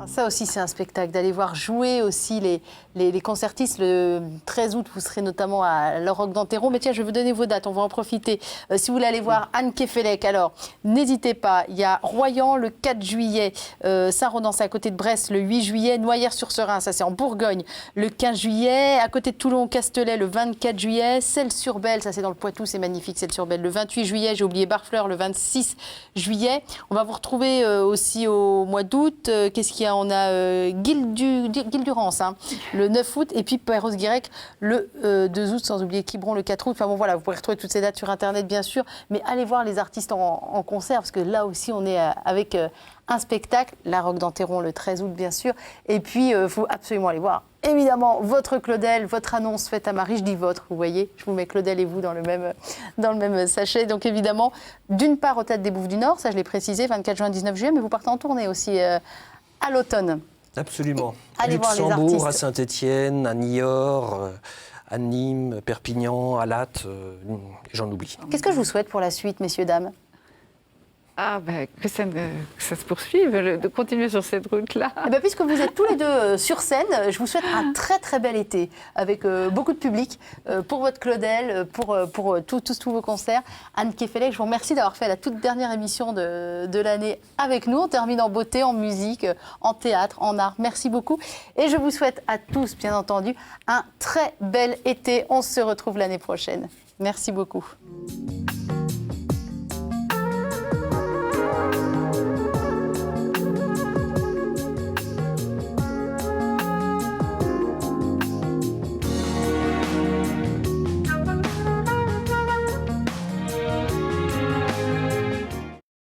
Ça aussi, c'est un spectacle, d'aller voir jouer aussi les concertistes. Le 13 août, vous serez notamment à la Roque d'Anteron. Mais tiens, je vais vous donner vos dates, on va en profiter. Si vous voulez aller voir Anne Kefelec, alors n'hésitez pas. Il y a Royan le 4 juillet, Saint-Ronan, c'est à côté de Brest, le 8 juillet, Noyères-sur-Serein, ça c'est en Bourgogne, le 15 juillet, à côté de Toulon-Castelet, le 24 juillet, Celles-sur-Belle, ça c'est dans le Poitou, c'est magnifique, Celles-sur-Belle, le 28 juillet, j'ai oublié Barfleur, le 26 juillet. On va vous retrouver aussi au mois d'août. Qu'est-ce qu'il y a? On a Guil-Durance, le 9 août, et puis Perros-Guirec le 2 août, sans oublier Quiberon le 4 août. Enfin bon, voilà, vous pouvez retrouver toutes ces dates sur Internet, bien sûr, mais allez voir les artistes en concert, parce que là aussi, on est avec un spectacle, la Roque d'Anteron le 13 août, bien sûr, et puis il faut absolument aller voir. Évidemment, votre Claudel, votre annonce faite à Marie, je dis votre, vous voyez, je vous mets Claudel et vous dans le même sachet. Donc évidemment, d'une part au Théâtre des Bouffes du Nord, ça je l'ai précisé, 24 juin, 19 juillet, mais vous partez en tournée aussi à l'automne. Absolument. Allez voir les Luxembourg, à artistes. Saint-Étienne, à Niort, à Nîmes, Perpignan, à Latte, j'en oublie. Qu'est-ce que je vous souhaite pour la suite, messieurs, dames? que ça se poursuive, de continuer sur cette route-là. Eh ben, puisque vous êtes tous les deux sur scène, je vous souhaite un très très bel été avec beaucoup de public pour votre Claudel, pour tous vos concerts. Anne Kefelec, je vous remercie d'avoir fait la toute dernière émission de l'année avec nous. On termine en beauté, en musique, en théâtre, en art. Merci beaucoup. Et je vous souhaite à tous, bien entendu, un très bel été. On se retrouve l'année prochaine. Merci beaucoup.